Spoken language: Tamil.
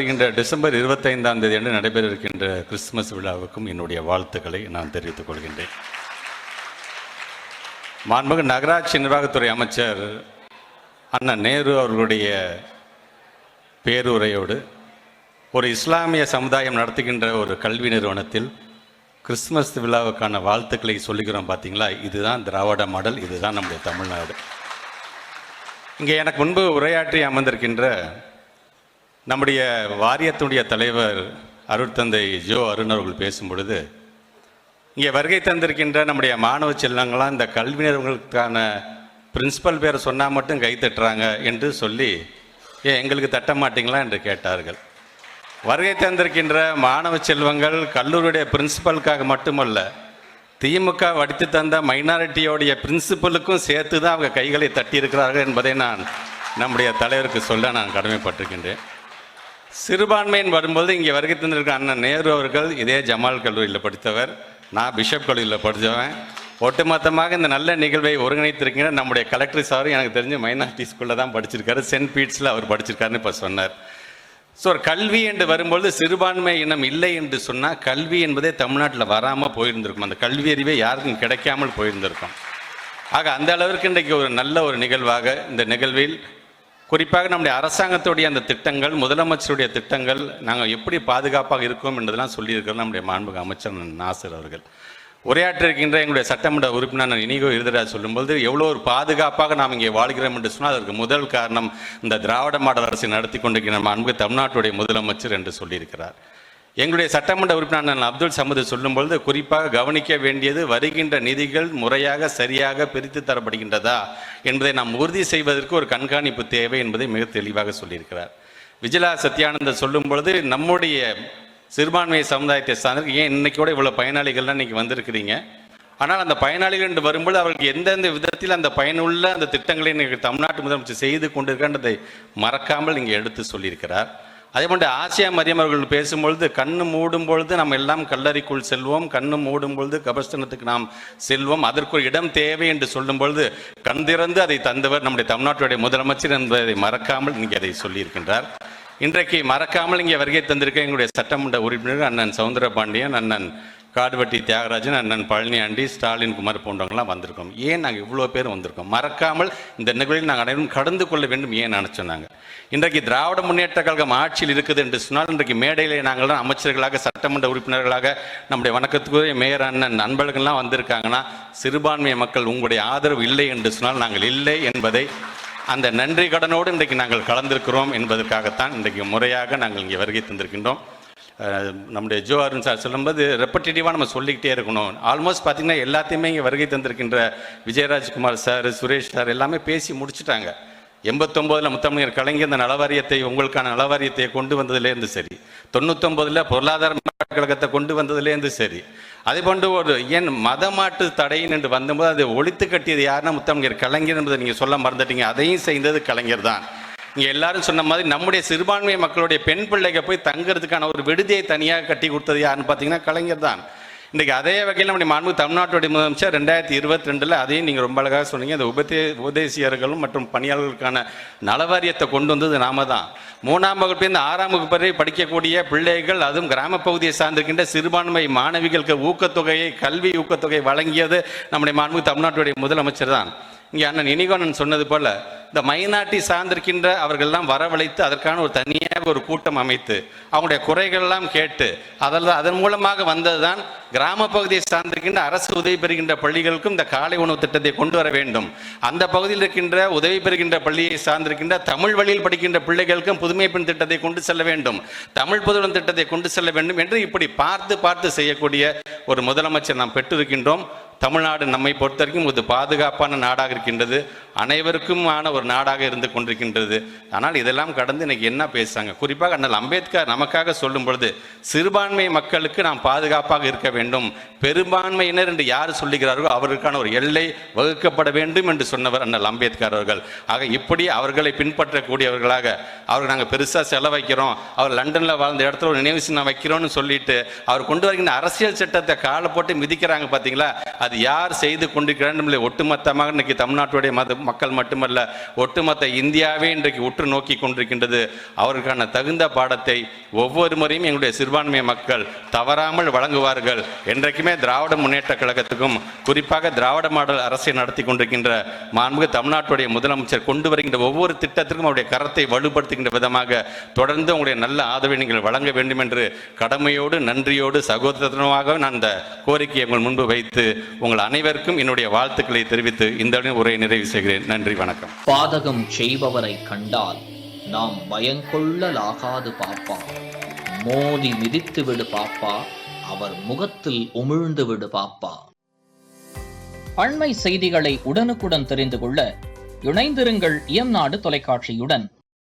வருகின்ற டிசம்பர் 25ஆம் தேதி அன்று நடைபெற இருக்கின்ற கிறிஸ்துமஸ் விழாவுக்கும் என்னுடைய வாழ்த்துக்களை நான் தெரிவித்துக் கொள்கின்றேன். மாண்புமிகு நகராட்சி நிர்வாகத்துறை அமைச்சர் அண்ணன் நேரு அவர்களுடைய பேருரையோடு ஒரு இஸ்லாமிய சமுதாயம் நடத்துகின்ற ஒரு கல்வி நிறுவனத்தில் கிறிஸ்துமஸ் விழாவுக்கான வாழ்த்துக்களை சொல்லுகிறோம். பார்த்தீங்களா, இதுதான் திராவிட மாடல், இதுதான் நம்முடைய தமிழ்நாடு. இங்கே எனக்கு முன்பு உரையாற்றி அமர்ந்திருக்கின்ற நம்முடைய வாரியத்துடைய தலைவர் அருட்தந்தை ஜோ அருண் அவர்கள் பேசும் பொழுது, இங்கே வருகை தந்திருக்கின்ற நம்முடைய மாணவ செல்லங்களாம் இந்த கல்வி நிறுவனங்களுக்கான பிரின்சிபல் பேரை சொன்னால் மட்டும் கை தட்டுறாங்க என்று சொல்லி எங்களுக்கு தட்ட மாட்டீங்களா என்று கேட்டார்கள். வருகை தந்திருக்கின்ற மாணவ செல்வங்கள் கல்லூரியுடைய பிரின்சிபலுக்காக மட்டுமல்ல, திமுக வடித்து தந்த மைனாரிட்டியோடைய பிரின்சிபலுக்கும் சேர்த்து தான் அவங்க கைகளை தட்டியிருக்கிறார்கள் என்பதை நான் நம்முடைய தலைவருக்கு சொல்ல நான் கடமைப்பட்டிருக்கின்றேன். சிறுபான்மையின் வரும்போது இங்கே வருகை தந்திருக்கிற அண்ணன் நேரு அவர்கள் இதே ஜமால் கல்லூரியில் படித்தவர், நான் பிஷப் கல்லூரியில் படித்தவன். ஒட்டுமொத்தமாக இந்த நல்ல நிகழ்வை ஒருங்கிணைத்திருக்கிற நம்முடைய கலெக்டர் சாரும் எனக்கு தெரிஞ்சு மைனாரிட்டி ஸ்கூலில் தான் படிச்சிருக்காரு, சென்ட் பீட்ஸில் அவர் படிச்சிருக்காருன்னு இப்போ சொன்னார். ஸோ ஒரு கல்வி என்று வரும்பொழுது சிறுபான்மை இனம் இல்லை என்று சொன்னால் கல்வி என்பதே தமிழ்நாட்டில் வராமல் போயிருந்திருக்கும், அந்த கல்வி அறிவே யாருக்கும் கிடைக்காமல் போயிருந்திருக்கும். ஆக அந்த அளவிற்கு இன்றைக்கு ஒரு நல்ல ஒரு நிகழ்வாக இந்த நிகழ்வில் குறிப்பாக நம்முடைய அரசாங்கத்துடைய அந்த திட்டங்கள், முதலமைச்சருடைய திட்டங்கள் நாங்கள் எப்படி பாதுகாப்பாக இருக்கோம் என்றதெல்லாம் சொல்லியிருக்கிறோம். நம்முடைய மாண்புமிகு அமைச்சர் நாசர் அவர்கள் உரையாற்றிருக்கின்ற எங்களுடைய சட்டமன்ற உறுப்பினர் இனிகோ இருதராஜ் சொல்லும்போது எவ்வளோ ஒரு பாதுகாப்பாக நாம் இங்கே வாழ்கிறோம் என்று சொன்னால் அதற்கு முதல் காரணம் இந்த திராவிட மாடல் அரசை நடத்தி கொண்டிருக்கிற மாண்புமிகு தமிழ்நாட்டுடைய முதலமைச்சர் என்று சொல்லியிருக்கிறார். எங்களுடைய சட்டமன்ற உறுப்பினர் அப்துல் சமது சொல்லும்பொழுது குறிப்பாக கவனிக்க வேண்டியது வருகின்ற நிதிகள் முறையாக சரியாக பிரித்து தரப்படுகின்றதா என்பதை நாம் உறுதி செய்வதற்கு ஒரு கண்காணிப்பு தேவை என்பதை மிக தெளிவாக சொல்லியிருக்கிறார். விஜிலா சத்யானந்தர் சொல்லும் பொழுது நம்முடைய சிறுபான்மை சமுதாயத்தை சார்ந்து ஏன் இன்னைக்கூட இவ்வளோ பயனாளிகள்லாம் இன்றைக்கி வந்திருக்கிறீங்க, ஆனால் அந்த பயனாளிகள் என்று வரும்போது அவர்களுக்கு எந்தெந்த விதத்தில் அந்த பயனுள்ள அந்த திட்டங்களை இன்றைக்கு தமிழ்நாட்டு முதலமைச்சர் செய்து கொண்டிருக்கின்றதை மறக்காமல் இங்கே எடுத்து சொல்லியிருக்கிறார். அதே போன்று ஆசியா மரியம் அவர்கள் பேசும்பொழுது கண்ணு மூடும் பொழுது நம்ம எல்லாம் கல்லறைக்குள் செல்வோம், கண்ணு மூடும் பொழுது கபஸ்தனத்துக்கு நாம் செல்வோம், அதற்கு ஒரு இடம் தேவை என்று சொல்லும் பொழுது கண் திறந்து அதை தந்தவர் நம்முடைய தமிழ்நாட்டுடைய முதலமைச்சர் என்பதை மறக்காமல் இங்கே அதை சொல்லியிருக்கின்றார். இன்றைக்கு மறக்காமல் இங்கே வருகை தந்திருக்க எங்களுடைய சட்டமன்ற உறுப்பினர் அண்ணன் சவுந்தரபாண்டியன், அண்ணன் காடுவட்டி தியாகராஜன், அண்ணன் பழனி ஆண்டி, ஸ்டாலின் குமார் போன்றவங்களாம் வந்திருக்கோம். ஏன் நாங்கள் இவ்வளோ பேர் வந்திருக்கோம்? மறக்காமல் இந்த நிகழ்வில் நாங்கள் அனைவரும் கடந்து கொள்ள வேண்டும் ஏன் நினச்சோம். இன்றைக்கு திராவிட முன்னேற்ற கழகம் ஆட்சியில் இருக்குது என்று சொன்னால் இன்றைக்கு மேடையிலே நாங்கள் தான் அமைச்சர்களாக சட்டமன்ற உறுப்பினர்களாக நம்முடைய வணக்கத்துக்குரிய மேயர் அண்ணன் நண்பர்கள்லாம் வந்திருக்காங்கன்னா சிறுபான்மை மக்கள் உங்களுடைய ஆதரவு இல்லை என்று சொன்னால் நாங்கள் இல்லை என்பதை அந்த நன்றி கடனோடு இன்றைக்கு நாங்கள் கலந்திருக்கிறோம் என்பதற்காகத்தான் இன்றைக்கு முறையாக நாங்கள் இங்கே வருகை தந்திருக்கின்றோம். நம்முடைய ஜோ அருண் சார் சொல்லும்போது ரெப்படேட்டிவாக நம்ம சொல்லிக்கிட்டே இருக்கணும். ஆல்மோஸ்ட் பார்த்திங்கன்னா எல்லாத்தையுமே இங்கே வருகை தந்திருக்கின்ற விஜயராஜ்குமார் சார், சுரேஷ் சார் எல்லாமே பேசி முடிச்சுட்டாங்க. 89 முத்தமிழர் கலைஞர் இந்த நலவாரியத்தை உங்களுக்கான நலவாரியத்தை கொண்டு வந்ததுலேருந்து சரி, 99 பொருளாதார கழகத்தை கொண்டு வந்ததுலேருந்து சரி, அதே போன்று ஒரு ஏன் மதமாட்டு தடையின் என்று வந்தபோது அதை ஒழித்து கட்டியது யாருன்னா முத்தமிழர் கலைஞர் என்பதை நீங்கள் சொல்ல மறந்துட்டீங்க. அதையும் செய்தது கலைஞர் தான். இங்கே எல்லாரும் சொன்ன மாதிரி நம்முடைய சிறுபான்மை மக்களுடைய பெண் பிள்ளைகள் போய் தங்குறதுக்கான ஒரு விடுதியை தனியாக கட்டி கொடுத்தது யாருன்னு பார்த்தீங்கன்னா கலைஞர் தான். இன்றைக்கி அதே வகையில் நம்முடைய மாண்புமிகு தமிழ்நாட்டுடைய முதலமைச்சர் 2022 அதையும் நீங்கள் ரொம்ப அழகாக சொன்னீங்க. அந்த உபதேசியர்களும் மற்றும் பணியாளர்களுக்கான நலவாரியத்தை கொண்டு வந்தது நாம தான். 3ஆம் வகுப்பிலிருந்து 6ஆம் வகுப்பு வரை படிக்கக்கூடிய பிள்ளைகள், அதுவும் கிராம பகுதியை சார்ந்திருக்கின்ற சிறுபான்மை மாணவிகளுக்கு ஊக்கத்தொகையை, கல்வி ஊக்கத்தொகை வழங்கியது நம்முடைய மாண்புமிகு தமிழ்நாட்டுடைய முதலமைச்சர் தான். இங்கே அண்ணன் இனிகோனன் சொன்னது போல் இந்த மைனாரிட்டி சார்ந்திருக்கின்ற அவர்கள்லாம் வரவழைத்து அதற்கான ஒரு தனியாக ஒரு கூட்டம் அமைத்து அவங்களுடைய குறைகள்லாம் கேட்டு அதன் மூலமாக வந்தது தான் கிராம பகுதியை சார்ந்திருக்கின்ற அரசு உதவி பெறுகின்ற பள்ளிகளுக்கும் இந்த காலை உணவு திட்டத்தை கொண்டு வர வேண்டும். அந்த பகுதியில் இருக்கின்ற உதவி பெறுகின்ற பள்ளியை சார்ந்திருக்கின்ற தமிழ் வழியில் படிக்கின்ற பிள்ளைகளுக்கும் புதுமை பெண் திட்டத்தை கொண்டு செல்ல வேண்டும், தமிழ் புதுவன் திட்டத்தை கொண்டு செல்ல வேண்டும் என்று இப்படி பார்த்து செய்யக்கூடிய ஒரு முதலமைச்சர் நாம் பெற்றிருக்கின்றோம். தமிழ்நாடு நம்மை பொறுத்த வரைக்கும் ஒரு பாதுகாப்பான நாடாக இருக்கின்றது, அனைவருக்குமான ஒரு நாடாக இருந்து கொண்டிருக்கின்றது. ஆனால் இதெல்லாம் கடந்து இன்னைக்கு என்ன பேசுகிறாங்க, குறிப்பாக அண்ணல் அம்பேத்கர் நமக்காக சொல்லும் பொழுது சிறுபான்மை மக்களுக்கு நாம் பாதுகாப்பாக இருக்க வேண்டும், பெரும்பான்மையினர் என்று யார் சொல்லுகிறார்களோ அவர்களுக்கான ஒரு எல்லை வகுக்கப்பட வேண்டும் என்று சொன்னவர் அண்ணல் அம்பேத்கர் அவர்கள். ஆக இப்படி அவர்களை பின்பற்றக்கூடியவர்களாக அவர்கள் நாங்கள் பெருசாக செலவைக்கிறோம், அவர் லண்டனில் வாழ்ந்த இடத்துல ஒரு நினைவு சின்னம் வைக்கிறோன்னு சொல்லிட்டு அவர் கொண்டு வருகின்ற அரசியல் சட்டத்தை காலை போட்டு மிதிக்கிறாங்க. பார்த்தீங்களா, அது யார் செய்து கொண்டிருக்கிறார்? ஒட்டுமொத்தமாக இன்னைக்கு தமிழ்நாட்டுடைய மக்கள் மட்டுமல்ல ஒட்டுமொத்த இந்தியாவே இன்றைக்கு உற்று நோக்கி கொண்டிருக்கின்றது. அவருக்கான தகுந்த பாடத்தை ஒவ்வொரு முறையும் எங்களுடைய சிறுபான்மை மக்கள் தவறாமல் வழங்குவார்கள். என்றைக்குமே திராவிட முன்னேற்ற கழகத்துக்கும், குறிப்பாக திராவிட மாடல் அரசை நடத்தி கொண்டிருக்கின்ற மாண்புமிகு தமிழ்நாட்டுடைய முதலமைச்சர் கொண்டு வருகின்ற ஒவ்வொரு திட்டத்திற்கும் அவருடைய கரத்தை வலுப்படுத்துகின்ற விதமாக தொடர்ந்து உங்களுடைய நல்ல ஆதரவை நீங்கள் வழங்க வேண்டும் என்று கடமையோடு, நன்றியோடு, சகோதரத்துவமாக நான் இந்த கோரிக்கையை உங்கள் முன்பு வைத்து உங்கள் அனைவருக்கும் என்னுடைய வாழ்த்துக்களை தெரிவித்து இந்த உரையை நிறைவு செய்கிறேன். நன்றி, வணக்கம். பாதகம் செய்பவரை கண்டால் நாம் பயங்கொள்ளலாகாது பாப்பா, மோதி மிதித்து விடு பாப்பா, அவர் முகத்தில் உமிழ்ந்து விடு பாப்பா. அண்மை செய்திகளை உடனுக்குடன் தெரிந்து கொள்ள இணைந்திருங்கள் இயம்நாடு தொலைக்காட்சியுடன்.